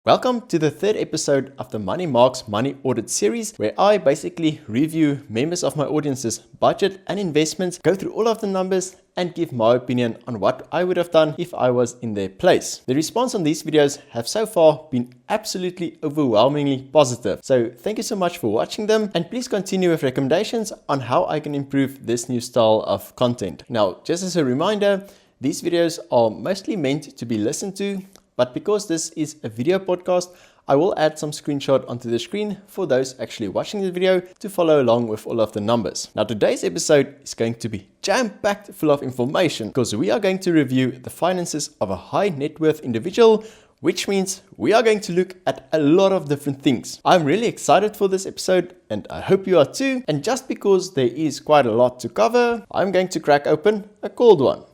Welcome to the third episode of the Money Marx Money Audit series, where I basically review members of my audience's budget and investments, go through all of the numbers, and give my opinion on what I would have done if I was in their place. The response on these videos have so far been absolutely overwhelmingly positive. So thank you so much for watching them, and please continue with recommendations on how I can improve this new style of content. Now, just as a reminder, these videos are mostly meant to be listened to, but because this is a video podcast, I will add some screenshot onto the screen for those actually watching the video to follow along with all of the numbers. Now, today's episode is going to be jam-packed full of information because we are going to review the finances of a high net worth individual, which means we are going to look at a lot of different things. I'm really excited for this episode and I hope you are too. And just because there is quite a lot to cover, I'm going to crack open a cold one.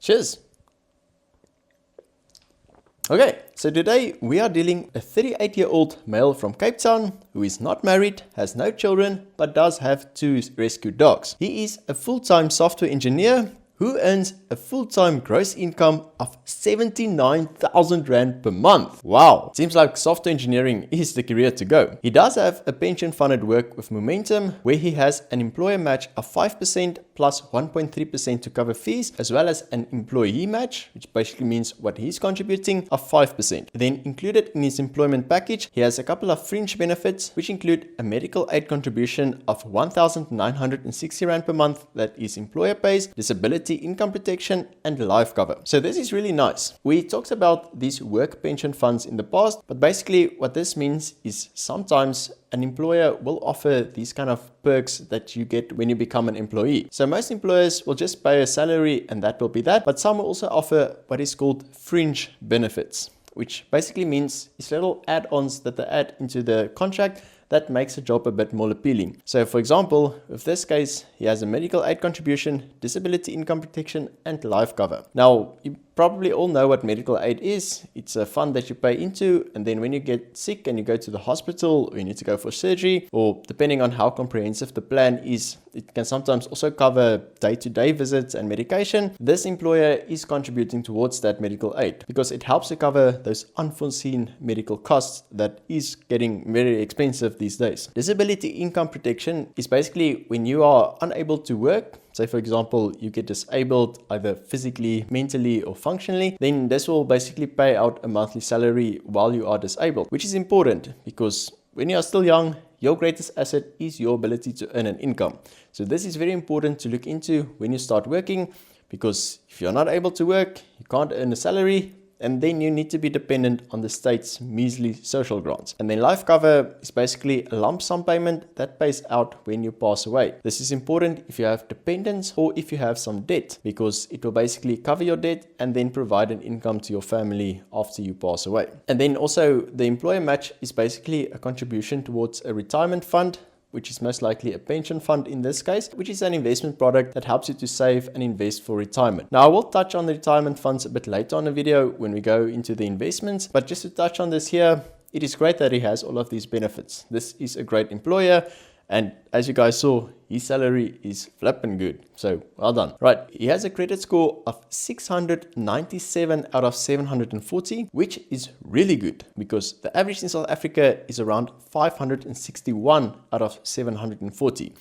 Cheers. Okay, so today we are dealing with a 38-year-old male from Cape Town who is not married, has no children, but does have 2 rescue dogs. He is a full-time software engineer who earns a full-time gross income of 79,000 Rand per month. Wow, seems like software engineering is the career to go. He does have a pension funded work with Momentum, where he has an employer match of 5% plus 1.3% to cover fees, as well as an employee match, which basically means what he's contributing, of 5%. Then included in his employment package, he has a couple of fringe benefits, which include a medical aid contribution of 1,960 Rand per month that is employer pays, disability income protection, and life cover. So this is really nice. We talked about these work pension funds in the past, but basically what this means is sometimes an employer will offer these kind of perks that you get when you become an employee. So most employers will just pay a salary and that will be that, but some will also offer what is called fringe benefits, which basically means it's little add-ons that they add into the contract that makes a job a bit more appealing. So for example, with this case, he has a medical aid contribution, disability income protection, and life cover. Now, you probably all know what medical aid is. It's a fund that you pay into, and then when you get sick and you go to the hospital, or you need to go for surgery, or depending on how comprehensive the plan is, it can sometimes also cover day-to-day visits and medication. This employer is contributing towards that medical aid because it helps to cover those unforeseen medical costs that is getting very expensive these days. Disability income protection is basically when you are unable to work. Say, for example, you get disabled either physically, mentally, or functionally, then this will basically pay out a monthly salary while you are disabled, which is important because when you are still young, your greatest asset is your ability to earn an income. So this is very important to look into when you start working, because if you're not able to work, you can't earn a salary, and then you need to be dependent on the state's measly social grants. And then life cover is basically a lump sum payment that pays out when you pass away. This is important if you have dependents or if you have some debt, because it will basically cover your debt and then provide an income to your family after you pass away. And then also the employer match is basically a contribution towards a retirement fund, which is most likely a pension fund in this case, which is an investment product that helps you to save and invest for retirement. Now, I will touch on the retirement funds a bit later on the video when we go into the investments, but just to touch on this here, it is great that he has all of these benefits. This is a great employer, and as you guys saw, his salary is flipping good. So well done. Right, he has a credit score of 697 out of 740, which is really good because the average in South Africa is around 561 out of 740.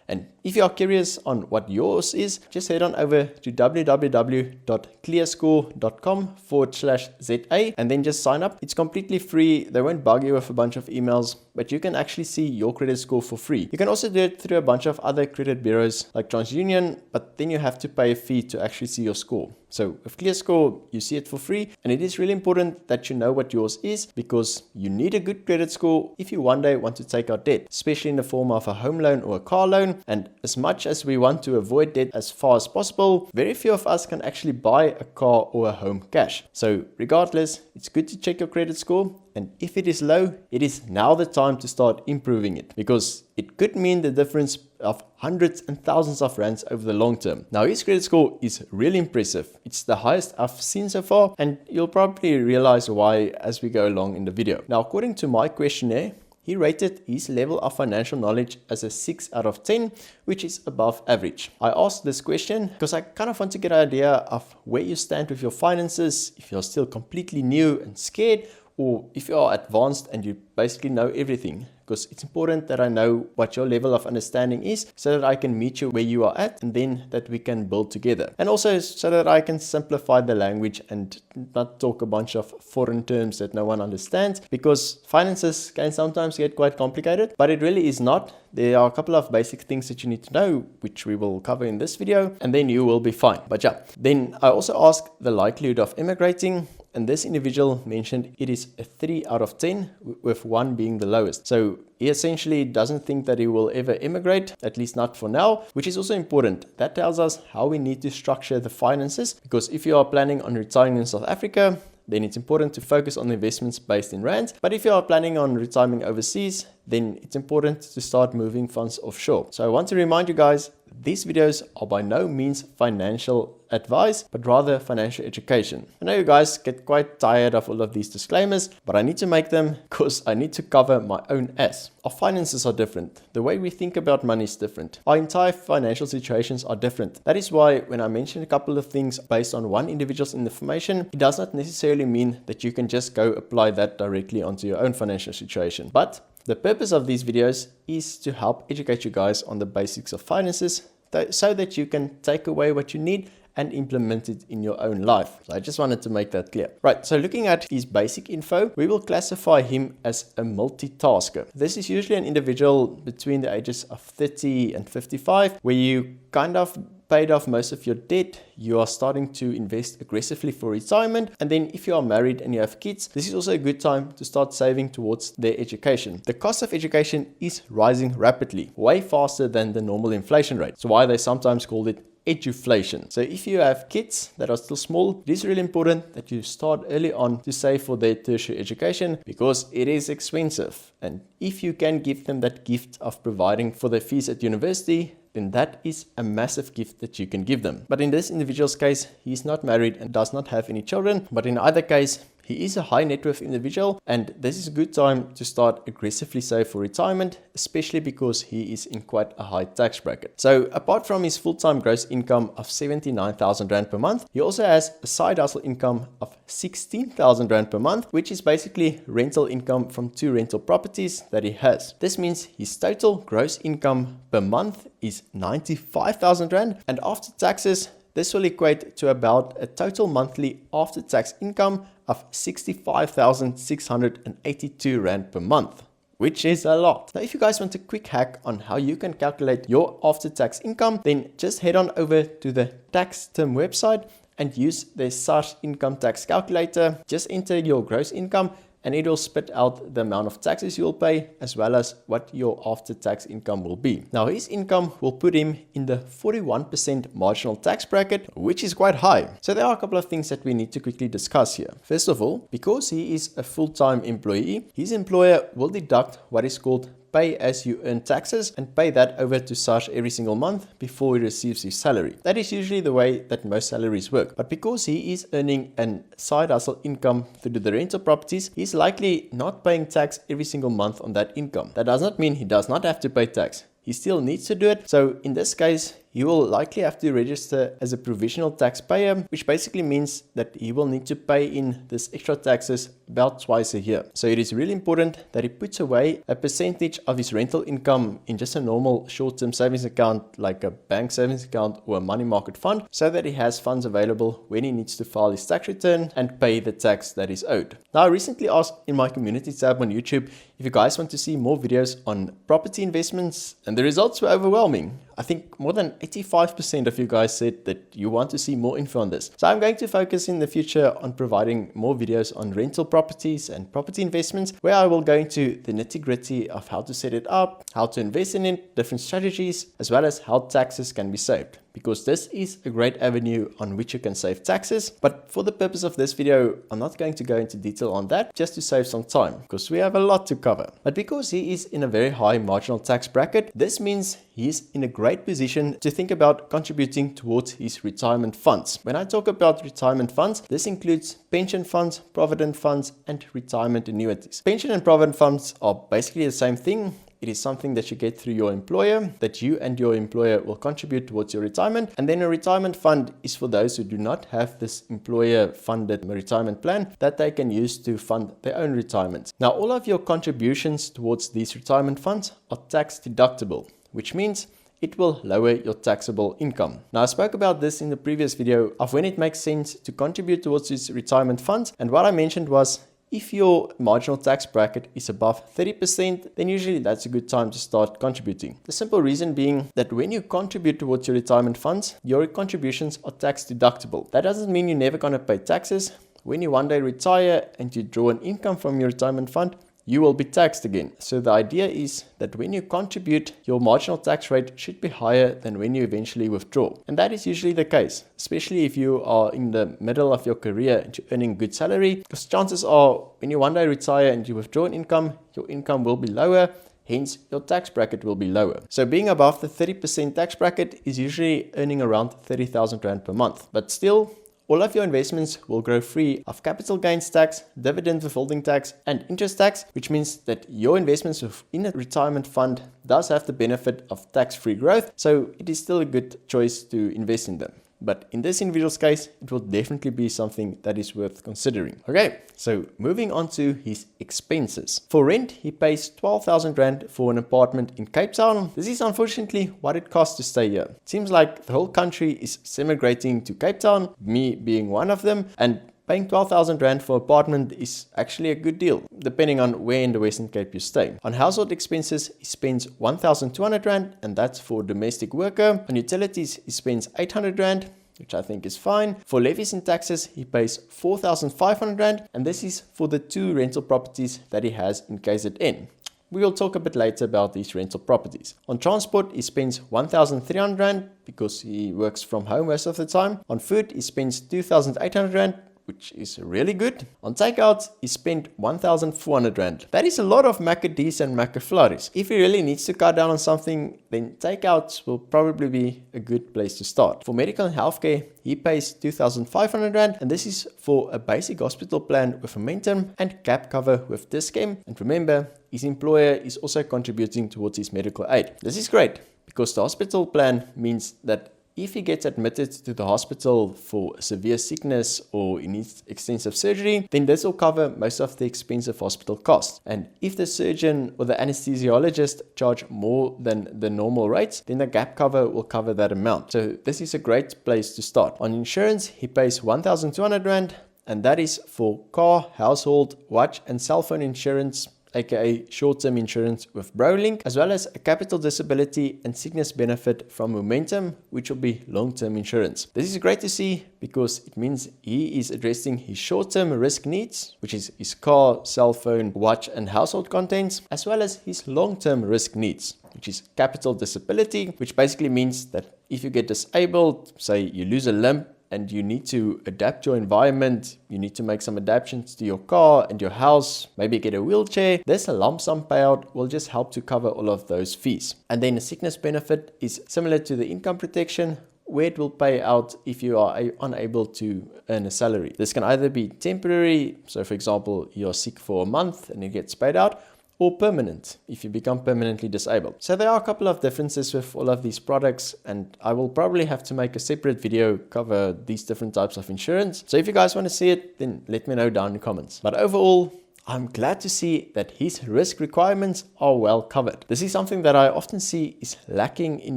And if you are curious on what yours is, just head on over to www.clearscore.com/ZA and then just sign up. It's completely free. They won't bug you with a bunch of emails, but you can actually see your credit score for free. You can also do it through a bunch of other credit bureaus like TransUnion, but then you have to pay a fee to actually see your score. So with ClearScore, you see it for free, and it is really important that you know what yours is because you need a good credit score if you one day want to take out debt, especially in the form of a home loan or a car loan. And as much as we want to avoid debt as far as possible, very few of us can actually buy a car or a home cash. So regardless, it's good to check your credit score. And if it is low, it is now the time to start improving it because it could mean the difference of hundreds and thousands of rands over the long term. Now, his credit score is really impressive. It's the highest I've seen so far, and you'll probably realize why as we go along in the video. Now, according to my questionnaire, he rated his level of financial knowledge as a 6 out of 10, which is above average. I asked this question because I kind of want to get an idea of where you stand with your finances, if you're still completely new and scared, or if you are advanced and you basically know everything. Because it's important that I know what your level of understanding is so that I can meet you where you are at and then that we can build together. And also so that I can simplify the language and not talk a bunch of foreign terms that no one understands, because finances can sometimes get quite complicated, but it really is not. There are a couple of basic things that you need to know, which we will cover in this video, and then you will be fine. But yeah, then I also asked the likelihood of immigrating. And this individual mentioned it is a 3 out of 10, with 1 being the lowest. So he essentially doesn't think that he will ever immigrate, at least not for now, which is also important. That tells us how we need to structure the finances, because if you are planning on retiring in South Africa, then it's important to focus on investments based in rands. But if you are planning on retiring overseas, then it's important to start moving funds offshore. So I want to remind you guys, these videos are by no means financial advice, but rather financial education. I know you guys get quite tired of all of these disclaimers, but I need to make them because I need to cover my own ass. Our finances are different. The way we think about money is different. Our entire financial situations are different. That is why when I mention a couple of things based on one individual's information, it does not necessarily mean that you can just go apply that directly onto your own financial situation. But the purpose of these videos is to help educate you guys on the basics of finances so that you can take away what you need and implement it in your own life. So I just wanted to make that clear. Right, so looking at his basic info, we will classify him as a multitasker. This is usually an individual between the ages of 30 and 55, where you kind of paid off most of your debt, you are starting to invest aggressively for retirement, and then if you are married and you have kids, this is also a good time to start saving towards their education. The cost of education is rising rapidly, way faster than the normal inflation rate. So why they sometimes call it eduflation. So if you have kids that are still small, it is really important that you start early on to save for their tertiary education, because it is expensive. And if you can give them that gift of providing for their fees at university, then that is a massive gift that you can give them. But in this individual's case, he is not married and does not have any children. But in either case, he is a high net worth individual, and this is a good time to start aggressively save for retirement, especially because he is in quite a high tax bracket. So apart from his full-time gross income of 79,000 Rand per month, he also has a side hustle income of 16,000 Rand per month, which is basically rental income from 2 rental properties that he has. This means his total gross income per month is 95,000 Rand, and after taxes, this will equate to about a total monthly after-tax income of 65,682 Rand per month, which is a lot. Now, if you guys want a quick hack on how you can calculate your after-tax income, then just head on over to the tax term website and use the SARS income tax calculator. Just enter your gross income and it will spit out the amount of taxes you'll pay, as well as what your after-tax income will be. Now, his income will put him in the 41% marginal tax bracket, which is quite high. So there are a couple of things that we need to quickly discuss here. First of all, because he is a full-time employee, his employer will deduct what is called pay as you earn taxes and pay that over to SARS every single month before he receives his salary. That is usually the way that most salaries work. But because he is earning a side hustle income through the rental properties, he's likely not paying tax every single month on that income. That does not mean he does not have to pay tax. He still needs to do it. So in this case, he will likely have to register as a provisional taxpayer, which basically means that he will need to pay in this extra taxes about twice a year. So it is really important that he puts away a percentage of his rental income in just a normal short-term savings account, like a bank savings account or a money market fund, so that he has funds available when he needs to file his tax return and pay the tax that is owed. Now, I recently asked in my community tab on YouTube if you guys want to see more videos on property investments, and the results were overwhelming. I think more than 85% of you guys said that you want to see more info on this. So I'm going to focus in the future on providing more videos on rental properties and property investments, where I will go into the nitty-gritty of how to set it up, how to invest in it, different strategies, as well as how taxes can be saved. because this is a great avenue on which you can save taxes. But for the purpose of this video, I'm not going to go into detail on that, just to save some time, because we have a lot to cover. But because he is in a very high marginal tax bracket, this means he's in a great position to think about contributing towards his retirement funds. When I talk about retirement funds, this includes pension funds, provident funds, and retirement annuities. Pension and provident funds are basically the same thing. It is something that you get through your employer, that you and your employer will contribute towards your retirement. And then a retirement fund is for those who do not have this employer-funded retirement plan that they can use to fund their own retirement. Now, all of your contributions towards these retirement funds are tax deductible, which means it will lower your taxable income. Now, I spoke about this in the previous video of when it makes sense to contribute towards these retirement funds. And what I mentioned was, if your marginal tax bracket is above 30%, then usually that's a good time to start contributing. The simple reason being that when you contribute towards your retirement funds, your contributions are tax deductible. That doesn't mean you're never going to pay taxes. When you one day retire and you draw an income from your retirement fund, you will be taxed again. So the idea is that when you contribute, your marginal tax rate should be higher than when you eventually withdraw. And that is usually the case, especially if you are in the middle of your career and you're earning good salary, because chances are when you one day retire and you withdraw an income, your income will be lower. Hence, your tax bracket will be lower. So being above the 30% tax bracket is usually earning around 30,000 Rand per month. But still, all of your investments will grow free of capital gains tax, dividend withholding tax, and interest tax, which means that your investments within a retirement fund does have the benefit of tax-free growth, so it is still a good choice to invest in them. But in this individual's case, it will definitely be something that is worth considering. Okay, so moving on to his expenses. For rent, he pays 12,000 Rand for an apartment in Cape Town. This is unfortunately what it costs to stay here. It seems like the whole country is migrating to Cape Town, me being one of them, and paying 12,000 Rand for an apartment is actually a good deal, depending on where in the Western Cape you stay. On household expenses, he spends 1,200 Rand, and that's for domestic worker. On utilities, he spends 800 Rand, which I think is fine. For levies and taxes, he pays 4,500 Rand, and this is for the 2 rental properties that he has in KZN. We will talk a bit later about these rental properties. On transport, he spends 1,300 Rand because he works from home most of the time. On food, he spends 2,800 Rand, which is really good. On takeouts, he spent 1,400 Rand. That is a lot of macadis and macaflurries. If he really needs to cut down on something, then takeouts will probably be a good place to start. For medical and healthcare, he pays 2,500 Rand, and this is for a basic hospital plan with Momentum and gap cover with Dis-Chem. And remember, his employer is also contributing towards his medical aid. This is great because the hospital plan means that if he gets admitted to the hospital for severe sickness or he needs extensive surgery, then this will cover most of the expensive hospital costs. And if the surgeon or the anesthesiologist charge more than the normal rates, then the gap cover will cover that amount. So this is a great place to start. On insurance, he pays 1,200 Rand, and that is for car, household, watch, and cell phone insurance, aka short-term insurance with BroLink, as well as a capital disability and sickness benefit from Momentum, which will be long-term insurance. This is great to see because it means he is addressing his short-term risk needs, which is his car, cell phone, watch, and household contents, as well as his long-term risk needs, which is capital disability, which basically means that if you get disabled, say you lose a limb, and you need to adapt your environment, you need to make some adaptations to your car and your house, maybe get a wheelchair, this lump sum payout will just help to cover all of those fees. And then a sickness benefit is similar to the income protection, where it will pay out if you are unable to earn a salary. This can either be temporary, so for example, you're sick for a month and it gets paid out, or permanent if you become permanently disabled. So there are a couple of differences with all of these products, and I will probably have to make a separate video cover these different types of insurance. So if you guys want to see it, then let me know down in the comments. But overall, I'm glad to see that his risk requirements are well covered. This is something that I often see is lacking in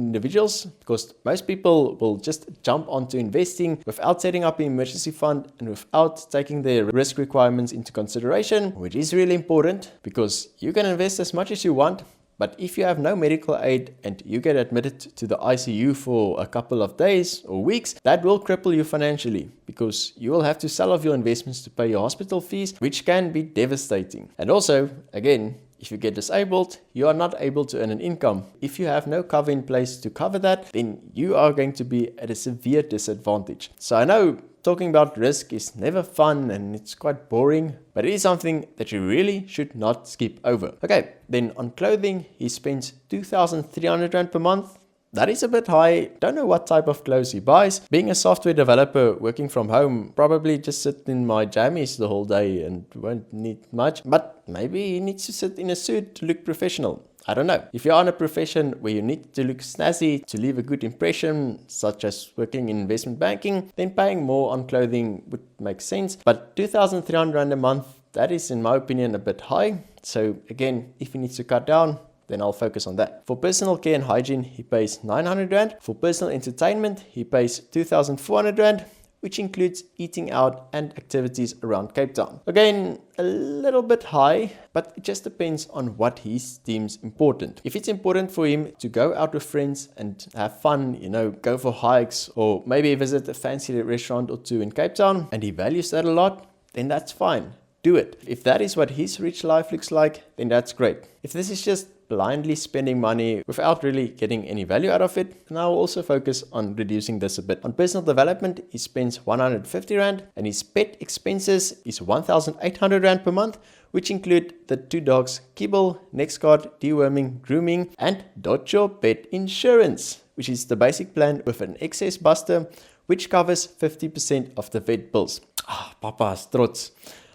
individuals, because most people will just jump onto investing without setting up an emergency fund and without taking their risk requirements into consideration, which is really important because you can invest as much as you want. But if you have no medical aid and you get admitted to the ICU for a couple of days or weeks, that will cripple you financially because you will have to sell off your investments to pay your hospital fees, which can be devastating. And also, again, If you get disabled, you are not able to earn an income. If you have no cover in place to cover that, then you are going to be at a severe disadvantage. So I know talking about risk is never fun and it's quite boring, but it is something that you really should not skip over. Okay, then on clothing, he spends 2,300 Rand per month. That is a bit high. Don't know what type of clothes he buys. Being a software developer working from home, probably just sit in my jammies the whole day and won't need much. But maybe he needs to sit in a suit to look professional. I don't know. If you're on a profession where you need to look snazzy to leave a good impression, such as working in investment banking, then paying more on clothing would make sense. But 2,300 Rand a month, that is in my opinion a bit high. So again, if he needs to cut down, then I'll focus on that. For personal care and hygiene, he pays 900 Rand. For personal entertainment, he pays 2,400 Rand, which includes eating out and activities around Cape Town. Again, a little bit high, but it just depends on what he deems important. If it's important for him to go out with friends and have fun, go for hikes or maybe visit a fancy restaurant or two in Cape Town, and he values that a lot, then that's fine. Do it. If that is what his rich life looks like, then that's great. If this is just blindly spending money without really getting any value out of it, and I will also focus on reducing this a bit. On personal development, he spends 150 Rand, and his pet expenses is 1,800 Rand per month, which include the 2 dogs, kibble, next guard, deworming, grooming, and Dodge Your Pet insurance, which is the basic plan with an excess buster, which covers 50% of the vet bills. Papa's trots.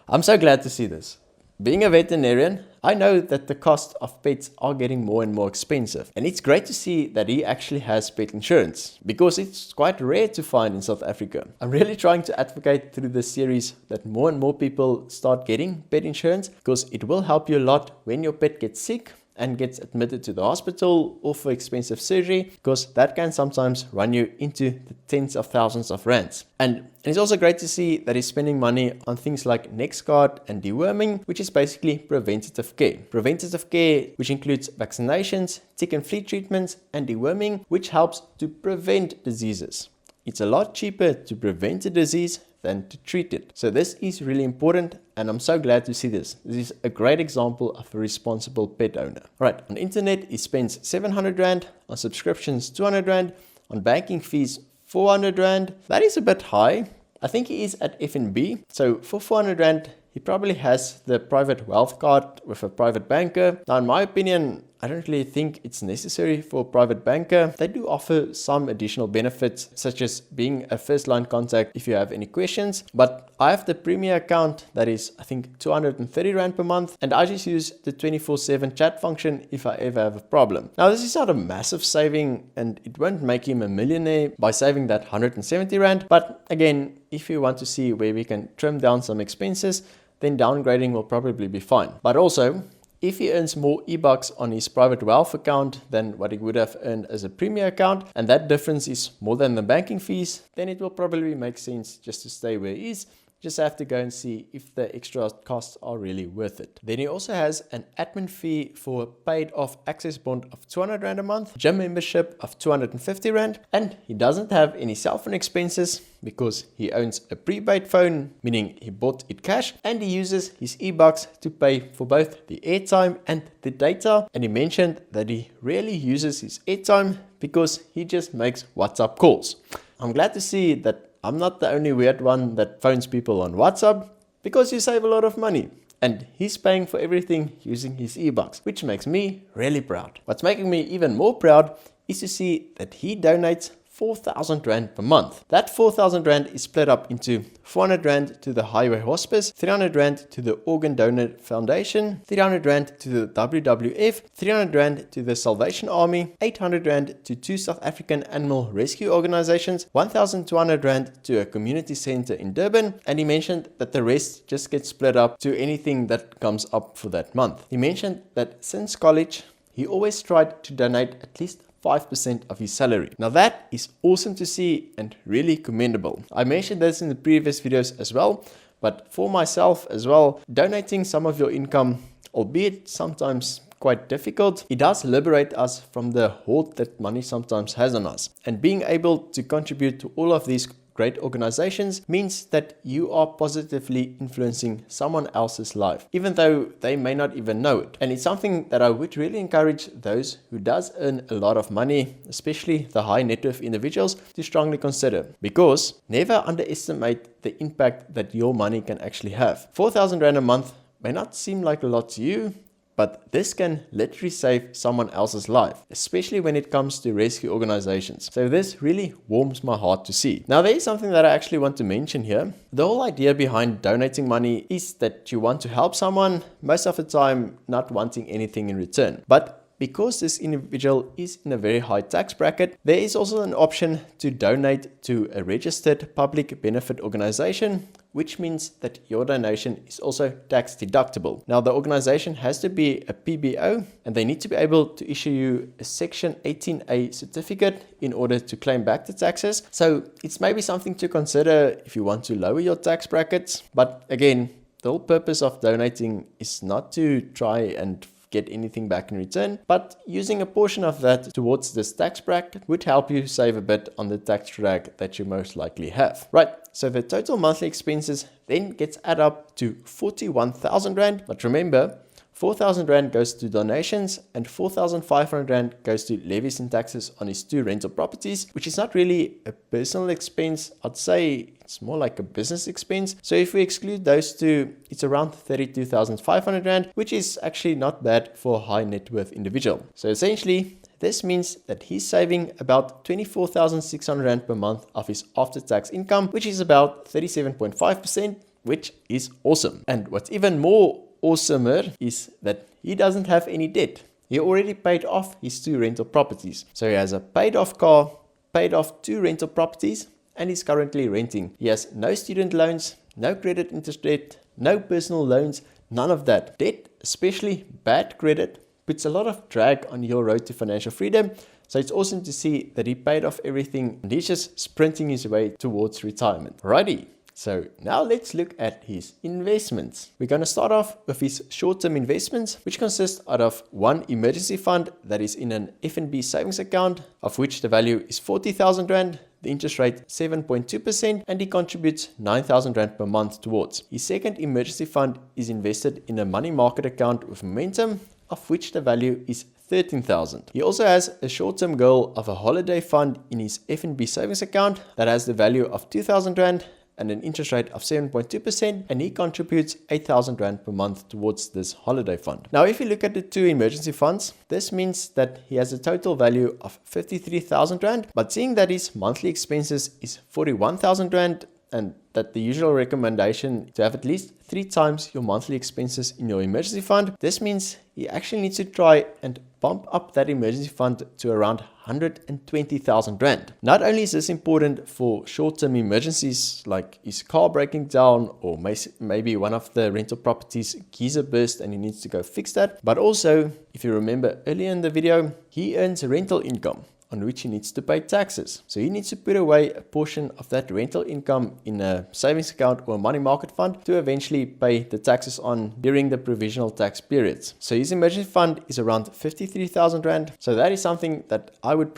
I'm so glad to see this. Being a veterinarian, I know that the cost of pets are getting more and more expensive. And it's great to see that he actually has pet insurance, because it's quite rare to find in South Africa. I'm really trying to advocate through this series that more and more people start getting pet insurance, because it will help you a lot when your pet gets sick and gets admitted to the hospital or for expensive surgery, because that can sometimes run you into the tens of thousands of rands. And it's also great to see that he's spending money on things like next guard and deworming, which is basically preventative care. Preventative care, which includes vaccinations, tick and flea treatments, and deworming, which helps to prevent diseases. It's a lot cheaper to prevent a disease than to treat it. So this is really important, and I'm so glad to see this. This is a great example of a responsible pet owner. Right, on internet, he spends 700 Rand, on subscriptions 200 Rand, on banking fees 400 Rand. That is a bit high. I think he is at FNB. So for 400 Rand, he probably has the private wealth card with a private banker. Now, in my opinion, I don't really think it's necessary for a private banker. They do offer some additional benefits, such as being a first line contact if you have any questions. But I have the premier account that is, I think, 230 Rand per month. And I just use the 24/7 chat function if I ever have a problem. Now, this is not a massive saving, and it won't make him a millionaire by saving that 170 Rand. But again, if you want to see where we can trim down some expenses, then downgrading will probably be fine. But also, if he earns more e-bucks on his private wealth account than what he would have earned as a premier account, and that difference is more than the banking fees, then it will probably make sense just to stay where he is. Just have to go and see if the extra costs are really worth it. Then he also has an admin fee for a paid off access bond of 200 Rand a month, gym membership of 250 Rand, and he doesn't have any cell phone expenses because he owns a prepaid phone, meaning he bought it cash, and he uses his e-bucks to pay for both the airtime and the data. And he mentioned that he rarely uses his airtime because he just makes WhatsApp calls. I'm glad to see that I'm not the only weird one that phones people on WhatsApp, because you save a lot of money. And he's paying for everything using his e-bucks, which makes me really proud. What's making me even more proud is to see that he donates 4,000 Rand per month. That 4,000 Rand is split up into 400 Rand to the Highway Hospice, 300 Rand to the Organ Donor Foundation, 300 Rand to the WWF, 300 Rand to the Salvation Army, 800 Rand to 2 South African animal rescue organizations, 1,200 Rand to a community center in Durban, and he mentioned that the rest just gets split up to anything that comes up for that month. He mentioned that since college, he always tried to donate at least 5% of his salary. Now that is awesome to see and really commendable. I mentioned this in the previous videos as well, but for myself as well, donating some of your income, albeit sometimes quite difficult, it does liberate us from the hold that money sometimes has on us. And being able to contribute to all of these great organizations means that you are positively influencing someone else's life, even though they may not even know it. And it's something that I would really encourage those who does earn a lot of money, especially the high net worth individuals, to strongly consider. Because never underestimate the impact that your money can actually have. 4,000 Rand a month may not seem like a lot to you, but this can literally save someone else's life, especially when it comes to rescue organizations. So this really warms my heart to see. Now there is something that I actually want to mention here. The whole idea behind donating money is that you want to help someone, most of the time not wanting anything in return. But because this individual is in a very high tax bracket, there is also an option to donate to a registered public benefit organization, which means that your donation is also tax deductible. Now the organization has to be a PBO and they need to be able to issue you a Section 18A certificate in order to claim back the taxes. So it's maybe something to consider if you want to lower your tax brackets. But again, the whole purpose of donating is not to try and get anything back in return, but using a portion of that towards this tax bracket would help you save a bit on the tax drag that you most likely have. Right, so the total monthly expenses then gets added up to 41,000 Rand, but remember, 4,000 Rand goes to donations and 4,500 Rand goes to levies and taxes on his 2 rental properties, which is not really a personal expense. I'd say it's more like a business expense. So if we exclude those two, it's around 32,500 Rand, which is actually not bad for a high net worth individual. So essentially, this means that he's saving about 24,600 Rand per month of his after-tax income, which is about 37.5%, which is awesome. And what's even more awesomer is that he doesn't have any debt. He already paid off his 2 rental properties. So he has a paid off car, paid off 2 rental properties, and he's currently renting. He has no student loans, no credit interest debt, no personal loans, none of that. Debt, especially bad credit, puts a lot of drag on your road to financial freedom. So it's awesome to see that he paid off everything and he's just sprinting his way towards retirement. Alrighty. So now let's look at his investments. We're going to start off with his short-term investments, which consist out of one emergency fund that is in an FNB savings account, of which the value is 40,000 Rand, the interest rate 7.2%, and he contributes 9,000 Rand per month towards. His second emergency fund is invested in a money market account with momentum, of which the value is 13,000. He also has a short-term goal of a holiday fund in his FNB savings account that has the value of 2,000 Rand, and an interest rate of 7.2%, and he contributes 8,000 Rand per month towards this holiday fund. Now, if you look at the 2 emergency funds, this means that he has a total value of 53,000 Rand, but seeing that his monthly expenses is 41,000 Rand, and that the usual recommendation to have at least 3 times your monthly expenses in your emergency fund, this means he actually needs to try and bump up that emergency fund to around 120,000 Rand. Not only is this important for short-term emergencies like his car breaking down or maybe one of the rental properties geyser burst and he needs to go fix that, but also, if you remember earlier in the video, he earns rental income on which he needs to pay taxes. So he needs to put away a portion of that rental income in a savings account or a money market fund to eventually pay the taxes on during the provisional tax periods. So his emergency fund is around 53,000 Rand. So that is something that I would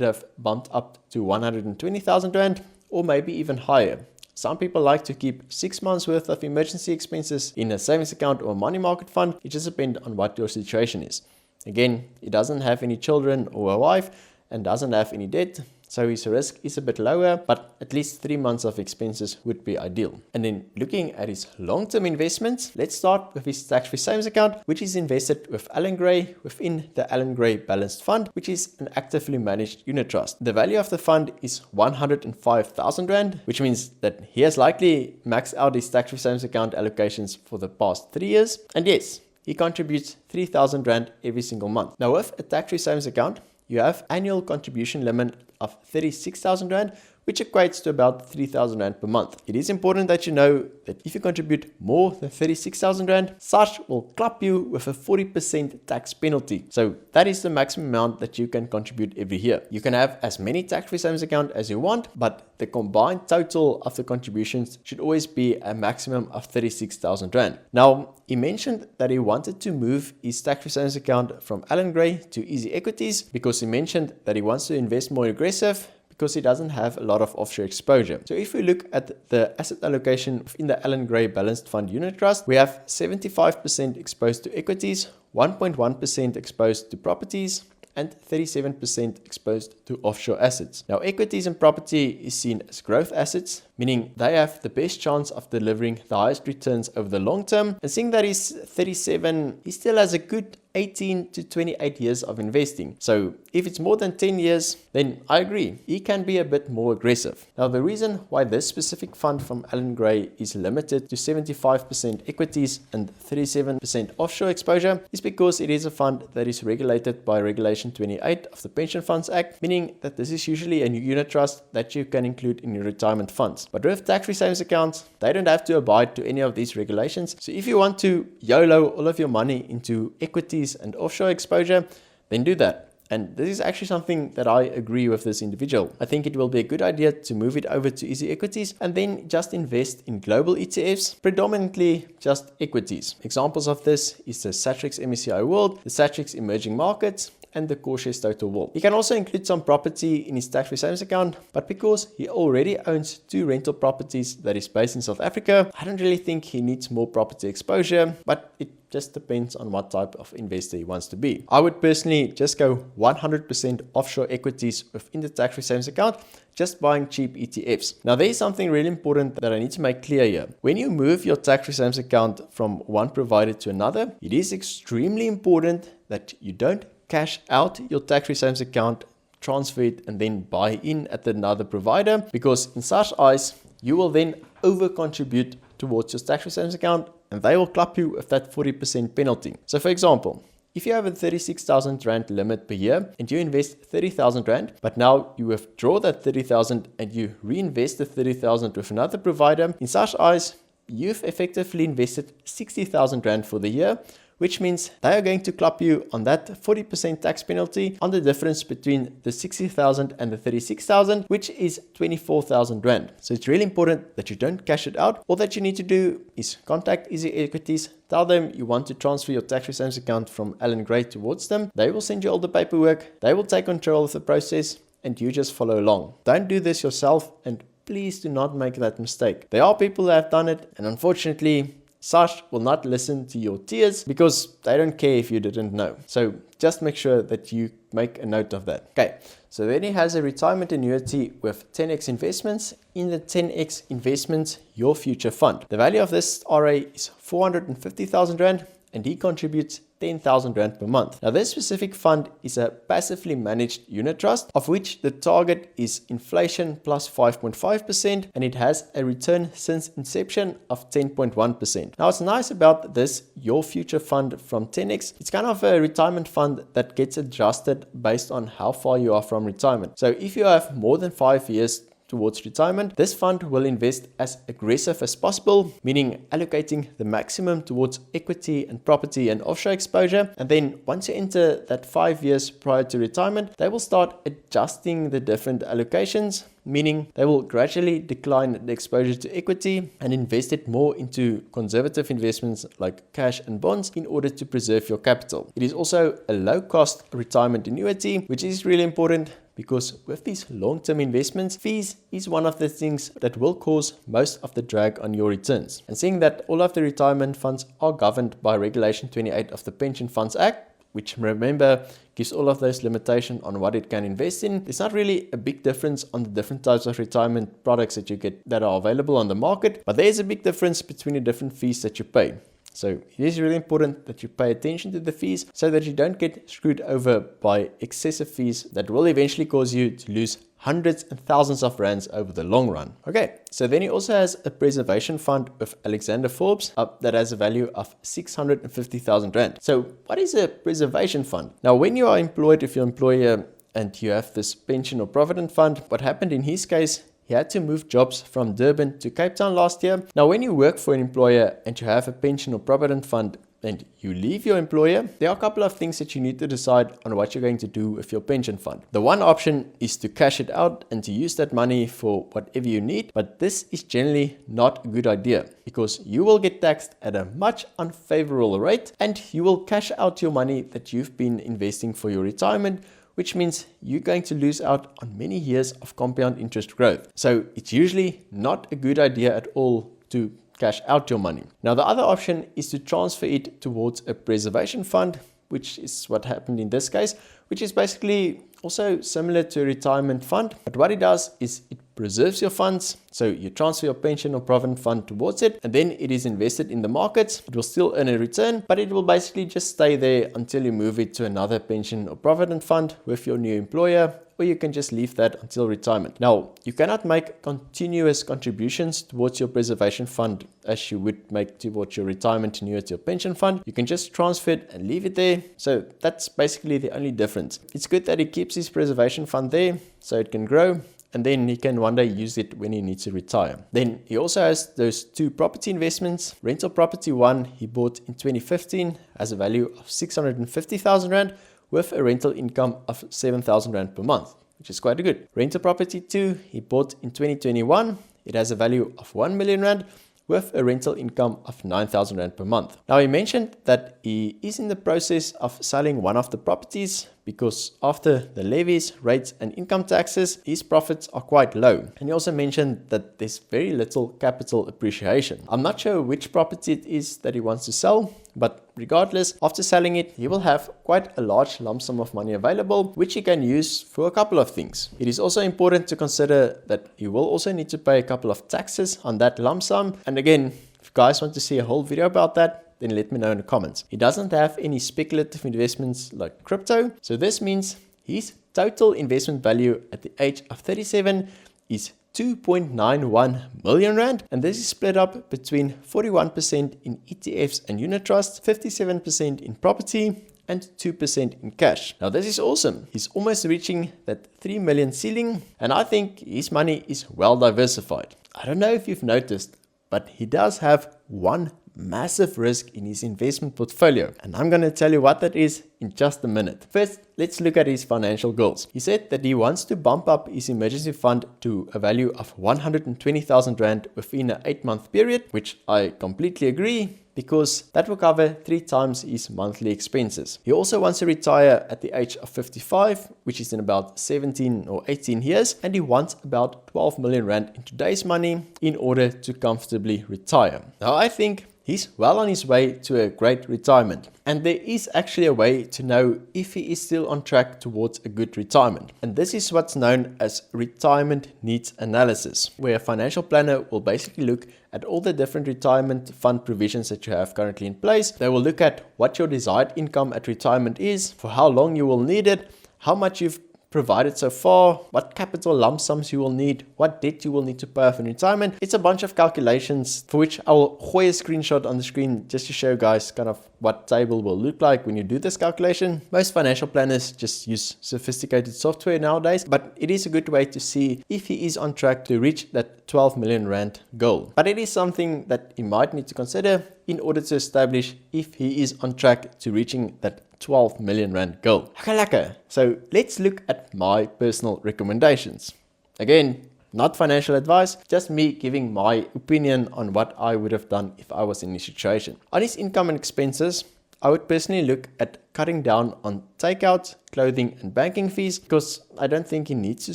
have bumped up to 120,000 Rand or maybe even higher. Some people like to keep 6 months worth of emergency expenses in a savings account or a money market fund. It just depends on what your situation is. Again, he doesn't have any children or a wife and doesn't have any debt, so his risk is a bit lower, but at least 3 months of expenses would be ideal. And then looking at his long-term investments, let's start with his tax-free savings account, which is invested with Allan Gray within the Allan Gray Balanced Fund, which is an actively managed unit trust. The value of the fund is 105,000 Rand, which means that he has likely maxed out his tax-free savings account allocations for the past 3 years. And yes, he contributes 3,000 Rand every single month. Now with a tax-free savings account, you have annual contribution limit of 36,000 Rand, which equates to about 3,000 Rand per month. It is important that you know that if you contribute more than 36,000 Rand, SARS will clap you with a 40% tax penalty. So that is the maximum amount that you can contribute every year. You can have as many tax-free savings accounts as you want, but the combined total of the contributions should always be a maximum of 36,000 Rand. Now, he mentioned that he wanted to move his tax-free savings account from Allan Gray to Easy Equities because he mentioned that he wants to invest more aggressive, because he doesn't have a lot of offshore exposure. So if we look at the asset allocation in the Allan Gray Balanced Fund Unit Trust, we have 75% exposed to equities, 1.1% exposed to properties, and 37% exposed to offshore assets. Now, equities and property is seen as growth assets, meaning they have the best chance of delivering the highest returns over the long term. And seeing that he's 37, he still has a good 18 to 28 years of investing. So if it's more than 10 years, then I agree, he can be a bit more aggressive. Now, the reason why this specific fund from Allan Gray is limited to 75% equities and 37% offshore exposure is because it is a fund that is regulated by Regulation 28 of the Pension Funds Act, meaning that this is usually a unit trust that you can include in your retirement funds. But with tax-free savings accounts, they don't have to abide to any of these regulations. So if you want to YOLO all of your money into equities and offshore exposure, then do that. And this is actually something that I agree with this individual. I think it will be a good idea to move it over to easy equities and then just invest in global ETFs, predominantly just equities. Examples of this is the Satrix MSCI World, the Satrix Emerging Markets, and the Core-Shares Total World. He can also include some property in his tax-free savings account, but because he already owns 2 rental properties that is based in South Africa, I don't really think he needs more property exposure, but it just depends on what type of investor he wants to be. I would personally just go 100% offshore equities within the tax-free savings account, just buying cheap ETFs. Now, there is something really important that I need to make clear here. When you move your tax-free savings account from one provider to another, it is extremely important that you don't cash out your tax-free savings account, transfer it, and then buy in at another provider, because in such eyes, you will then over-contribute towards your tax-free savings account, and they will clap you with that 40% penalty. So for example, if you have a 36,000 Rand limit per year and you invest 30,000 Rand, but now you withdraw that 30,000 and you reinvest the 30,000 with another provider, in such eyes, you've effectively invested 60,000 Rand for the year, which means they are going to clap you on that 40% tax penalty on the difference between the 60,000 and the 36,000, which is 24,000 Rand. So it's really important that you don't cash it out. All that you need to do is contact Easy Equities, tell them you want to transfer your tax-free savings account from Allan Gray towards them. They will send you all the paperwork, they will take control of the process, and you just follow along. Don't do this yourself, and please do not make that mistake. There are people that have done it, and unfortunately, SARS will not listen to your tears because they don't care if you didn't know. So just make sure that you make a note of that. Okay, so then he has a retirement annuity with 10x investments. In the 10x investments, your future fund. The value of this RA is 450,000 Rand, and he contributes 10,000 Rand per month. Now, this specific fund is a passively managed unit trust, of which the target is inflation plus 5.5%, and it has a return since inception of 10.1%. Now, what's nice about this Your Future Fund from 10x, it's kind of a retirement fund that gets adjusted based on how far you are from retirement. So if you have more than 5 years towards retirement, this fund will invest as aggressive as possible, meaning allocating the maximum towards equity and property and offshore exposure. And then once you enter that 5 years prior to retirement, they will start adjusting the different allocations, meaning they will gradually decline the exposure to equity and invest it more into conservative investments like cash and bonds in order to preserve your capital. It is also a low-cost retirement annuity, which is really important because with these long-term investments, fees is one of the things that will cause most of the drag on your returns. And seeing that all of the retirement funds are governed by Regulation 28 of the Pension Funds Act, which, remember, gives all of those limitations on what it can invest in, there's not really a big difference on the different types of retirement products that you get that are available on the market, but there is a big difference between the different fees that you pay. So it is really important that you pay attention to the fees so that you don't get screwed over by excessive fees that will eventually cause you to lose hundreds and thousands of rands over the long run. Okay, so then he also has a preservation fund with Alexander Forbes that has a value of 650,000 Rand. So what is a preservation fund? Now, when you are employed with your employer and you have this pension or provident fund, what happened in his case, he had to move jobs from Durban to Cape Town last year. Now, when you work for an employer and you have a pension or provident fund and you leave your employer, there are a couple of things that you need to decide on what you're going to do with your pension fund. The one option is to cash it out and to use that money for whatever you need, but this is generally not a good idea because you will get taxed at a much unfavorable rate and you will cash out your money that you've been investing for your retirement which means you're going to lose out on many years of compound interest growth. So it's usually not a good idea at all to cash out your money. Now, the other option is to transfer it towards a preservation fund, which is what happened in this case, which is basically also similar to a retirement fund. But what it does is it preserves your funds. So you transfer your pension or provident fund towards it, and then it is invested in the markets. It will still earn a return, but it will basically just stay there until you move it to another pension or provident fund with your new employer, or you can just leave that until retirement. Now, you cannot make continuous contributions towards your preservation fund as you would make towards your retirement annuity or pension fund. You can just transfer it and leave it there. So that's basically the only difference. It's good that he keeps his preservation fund there so it can grow, and then he can one day use it when he needs to retire. Then he also has those two property investments. Rental property 1 he bought in 2015 has a value of 650,000 Rand with a rental income of 7,000 Rand per month, which is quite good. Rental property 2 he bought in 2021. It has a value of 1 million Rand with a rental income of 9,000 Rand per month. Now, he mentioned that he is in the process of selling one of the properties because after the levies, rates and income taxes, his profits are quite low. And he also mentioned that there's very little capital appreciation. I'm not sure which property it is that he wants to sell, but regardless, after selling it, he will have quite a large lump sum of money available, which he can use for a couple of things. It is also important to consider that he will also need to pay a couple of taxes on that lump sum. And again, if you guys want to see a whole video about that, then let me know in the comments. He doesn't have any speculative investments like crypto. So this means his total investment value at the age of 37 is 2.91 million Rand. And this is split up between 41% in ETFs and unit trusts, 57% in property, and 2% in cash. Now this is awesome. He's almost reaching that 3 million ceiling, and I think his money is well diversified. I don't know if you've noticed, but he does have one massive risk in his investment portfolio, and I'm going to tell you what that is in just a minute. First, let's look at his financial goals. He said that he wants to bump up his emergency fund to a value of 120,000 Rand within an 8-month period, which I completely agree, because that will cover 3 times his monthly expenses. He also wants to retire at the age of 55, which is in about 17 or 18 years, and he wants about 12 million Rand in today's money in order to comfortably retire. Now, I think he's well on his way to a great retirement. And there is actually a way to know if he is still on track towards a good retirement. And this is what's known as retirement needs analysis, where a financial planner will basically look at all the different retirement fund provisions that you have currently in place. They will look at what your desired income at retirement is, for how long you will need it, how much you've provided so far, what capital lump sums you will need, what debt you will need to pay off in retirement. It's a bunch of calculations for which I will throw a screenshot on the screen just to show you guys kind of what table will look like when you do this calculation. Most financial planners just use sophisticated software nowadays, but it is a good way to see if he is on track to reach that 12 million Rand goal. But it is something that he might need to consider in order to establish if he is on track to reaching that 12 million Rand goal. Lekker. So let's look at my personal recommendations. Again, not financial advice, just me giving my opinion on what I would have done if I was in this situation. On his income and expenses, I would personally look at cutting down on takeouts, clothing and banking fees, because I don't think he needs to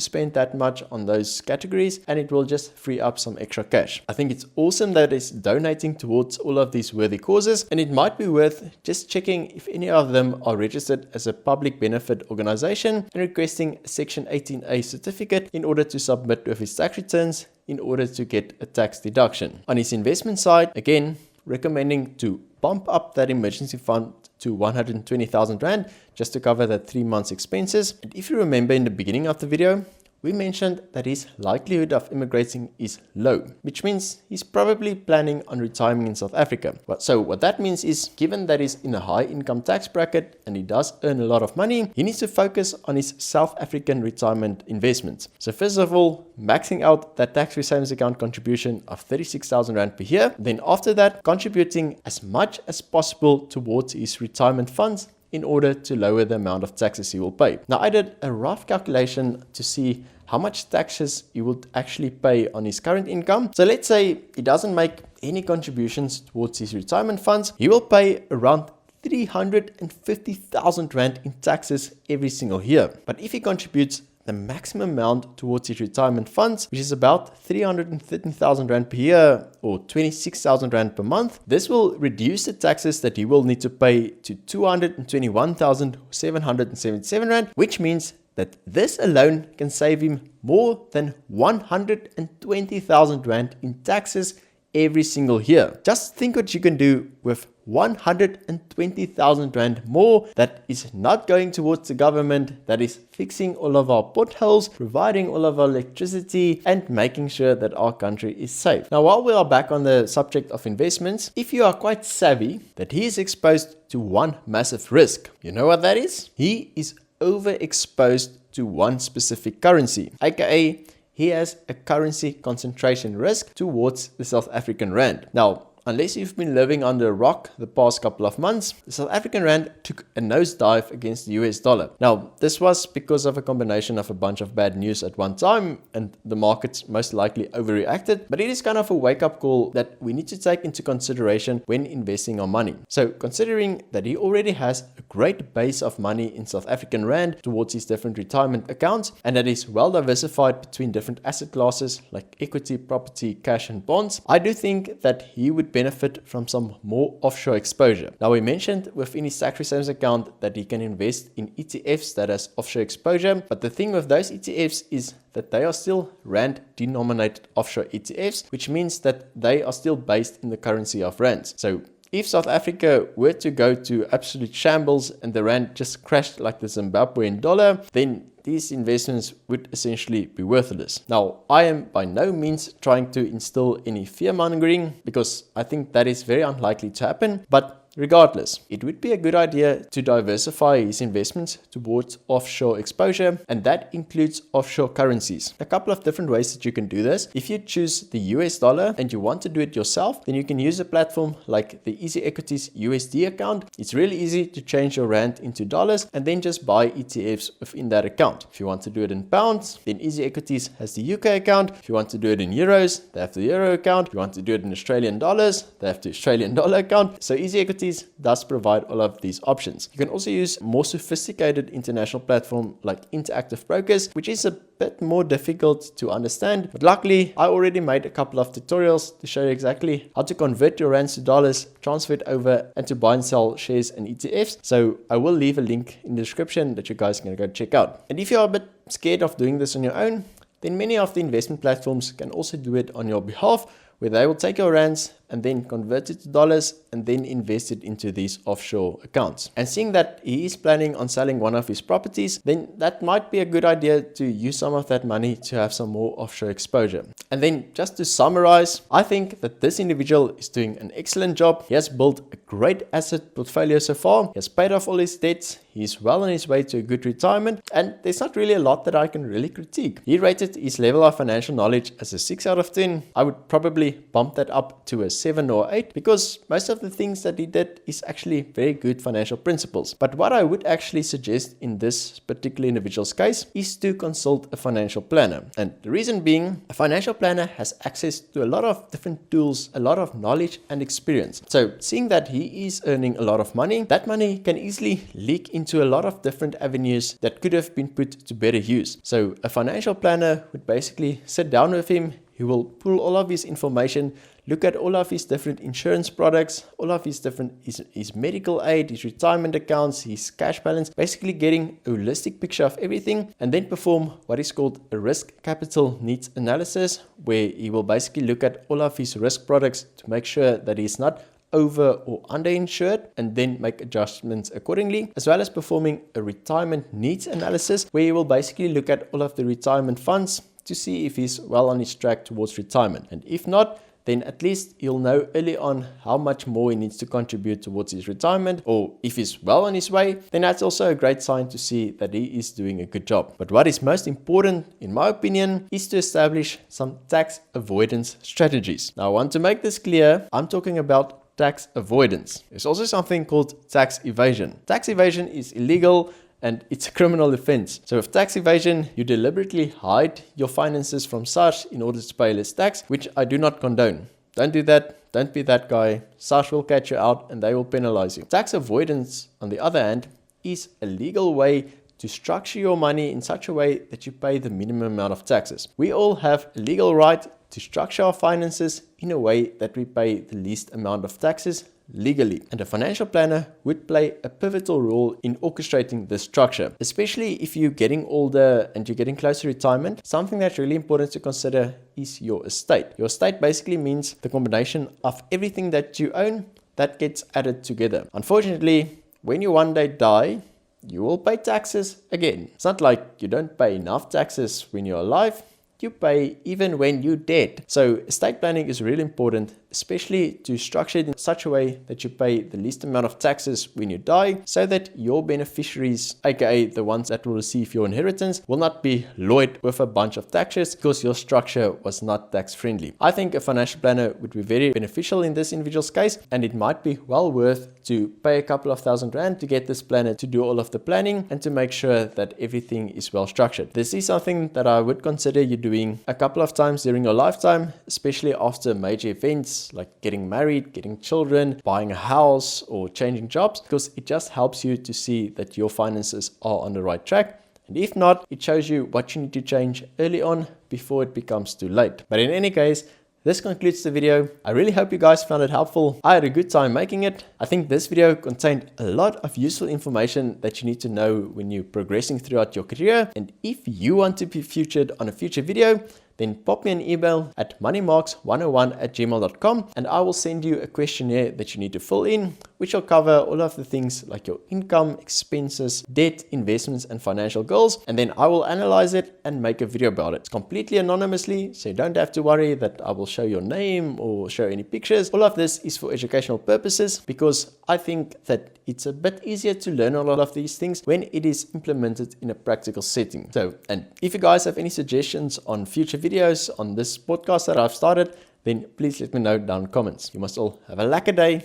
spend that much on those categories, and it will just free up some extra cash. I think it's awesome that he's donating towards all of these worthy causes, and it might be worth just checking if any of them are registered as a public benefit organization and requesting a Section 18A certificate in order to submit with his tax returns in order to get a tax deduction. On his investment side, again, recommending to bump up that emergency fund to 120,000 Rand just to cover that 3 months expenses. And if you remember in the beginning of the video, we mentioned that his likelihood of immigrating is low, which means he's probably planning on retiring in South Africa. So what that means is, given that he's in a high income tax bracket and he does earn a lot of money, he needs to focus on his South African retirement investments. So first of all, maxing out that tax-free savings account contribution of 36,000 Rand per year. Then after that, contributing as much as possible towards his retirement funds in order to lower the amount of taxes he will pay. Now, I did a rough calculation to see how much taxes he would actually pay on his current income. So let's say he doesn't make any contributions towards his retirement funds. He will pay around 350,000 Rand in taxes every single year. But if he contributes the maximum amount towards his retirement funds, which is about 313,000 Rand per year or 26,000 Rand per month, this will reduce the taxes that he will need to pay to 221,777 Rand, which means that this alone can save him more than 120,000 Rand in taxes every single year. Just think what you can do with 120,000 Rand more that is not going towards the government, that is fixing all of our potholes, providing all of our electricity, and making sure that our country is safe. Now, while we are back on the subject of investments, if you are quite savvy that he is exposed to one massive risk, you know what that is? He is overexposed to one specific currency, aka he has a currency concentration risk towards the South African Rand. Now, unless you've been living under a rock the past couple of months, the South African Rand took a nosedive against the US dollar. Now, this was because of a combination of a bunch of bad news at one time, and the markets most likely overreacted. But it is kind of a wake-up call that we need to take into consideration when investing our money. So, considering that he already has a great base of money in South African Rand towards his different retirement accounts, and that is well diversified between different asset classes like equity, property, cash, and bonds, I do think that he would benefit from some more offshore exposure. Now, we mentioned within his tax savings account that he can invest in ETFs that has offshore exposure, but the thing with those ETFs is that they are still Rand denominated offshore ETFs, which means that they are still based in the currency of Rands. So if South Africa were to go to absolute shambles and the Rand just crashed like the Zimbabwean dollar, then these investments would essentially be worthless. Now, I am by no means trying to instill any fear-mongering because I think that is very unlikely to happen, but regardless, it would be a good idea to diversify his investments towards offshore exposure, and that includes offshore currencies. A couple of different ways that you can do this. If you choose the US dollar and you want to do it yourself, then you can use a platform like the Easy Equities USD account. It's really easy to change your Rand into dollars and then just buy ETFs within that account. If you want to do it in pounds, then Easy Equities has the UK account. If you want to do it in euros, they have the euro account. If you want to do it in Australian dollars, they have the Australian dollar account. So Easy Equities does provide all of these options. You can also use more sophisticated international platform like Interactive Brokers, which is a bit more difficult to understand, but luckily I already made a couple of tutorials to show you exactly how to convert your Rands to dollars, transfer it over, and to buy and sell shares and ETFs. So I will leave a link in the description that you guys can go check out. And if you're a bit scared of doing this on your own, then many of the investment platforms can also do it on your behalf, where they will take your Rands and then convert it to dollars and then invest it into these offshore accounts. And seeing that he is planning on selling one of his properties, then that might be a good idea to use some of that money to have some more offshore exposure. And then just to summarize, I think that this individual is doing an excellent job. He has built a great asset portfolio so far. He has paid off all his debts. He's well on his way to a good retirement, and there's not really a lot that I can really critique. He rated his level of financial knowledge as a 6 out of 10. I would probably bump that up to a 7 or 8 because most of the things that he did is actually very good financial principles. But what I would actually suggest in this particular individual's case is to consult a financial planner. And the reason being, a financial planner has access to a lot of different tools, a lot of knowledge and experience. So seeing that he is earning a lot of money, that money can easily leak into a lot of different avenues that could have been put to better use. So a financial planner would basically sit down with him. He will pull all of his information, look at all of his different insurance products, all of his different, his medical aid, his retirement accounts, his cash balance, basically getting a holistic picture of everything, and then perform what is called a risk capital needs analysis, where he will basically look at all of his risk products to make sure that he's not over or underinsured, and then make adjustments accordingly, as well as performing a retirement needs analysis, where he will basically look at all of the retirement funds to see if he's well on his track towards retirement. And if not, then at least he'll know early on how much more he needs to contribute towards his retirement, or if he's well on his way, then that's also a great sign to see that he is doing a good job. But what is most important, in my opinion, is to establish some tax avoidance strategies. Now, I want to make this clear, I'm talking about tax avoidance. There's also something called tax evasion. Tax evasion is illegal and it's a criminal offense. So with tax evasion, you deliberately hide your finances from SARS in order to pay less tax, which I do not condone. don't do that. Don't be that guy. SARS will catch you out and they will penalize you. Tax avoidance, on the other hand, is a legal way to structure your money in such a way that you pay the minimum amount of taxes. We all have a legal right to structure our finances in a way that we pay the least amount of taxes legally. And a financial planner would play a pivotal role in orchestrating this structure. Especially if you're getting older and you're getting close to retirement, something that's really important to consider is your estate. Your estate basically means the combination of everything that you own that gets added together. Unfortunately, when you one day die, you will pay taxes again. It's not like you don't pay enough taxes when you're alive. You pay even when you're dead. So estate planning is really important, especially to structure it in such a way that you pay the least amount of taxes when you die, so that your beneficiaries, aka the ones that will receive your inheritance, will not be loaded with a bunch of taxes because your structure was not tax friendly. I think a financial planner would be very beneficial in this individual's case, and it might be well worth to pay a couple of $1,000 to get this planner to do all of the planning and to make sure that everything is well structured. This is something that I would consider you doing a couple of times during your lifetime, especially after major events like getting married, getting children, buying a house, or changing jobs, because it just helps you to see that your finances are on the right track. And if not, it shows you what you need to change early on before it becomes too late. But in any case, this concludes the video. I really hope you guys found it helpful. I had a good time making it. I think this video contained a lot of useful information that you need to know when you're progressing throughout your career. And if you want to be featured on a future video, then pop me an email at moneymarx101@gmail.com and I will send you a questionnaire that you need to fill in, which will cover all of the things like your income, expenses, debt, investments, and financial goals. And then I will analyze it and make a video about it. It's completely anonymously, so you don't have to worry that I will show your name or show any pictures. All of this is for educational purposes because I think that it's a bit easier to learn a lot of these things when it is implemented in a practical setting. So, and if you guys have any suggestions on future videos on this podcast that I've started, then please let me know down in the comments. You must all have a lekker day.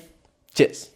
Cheers.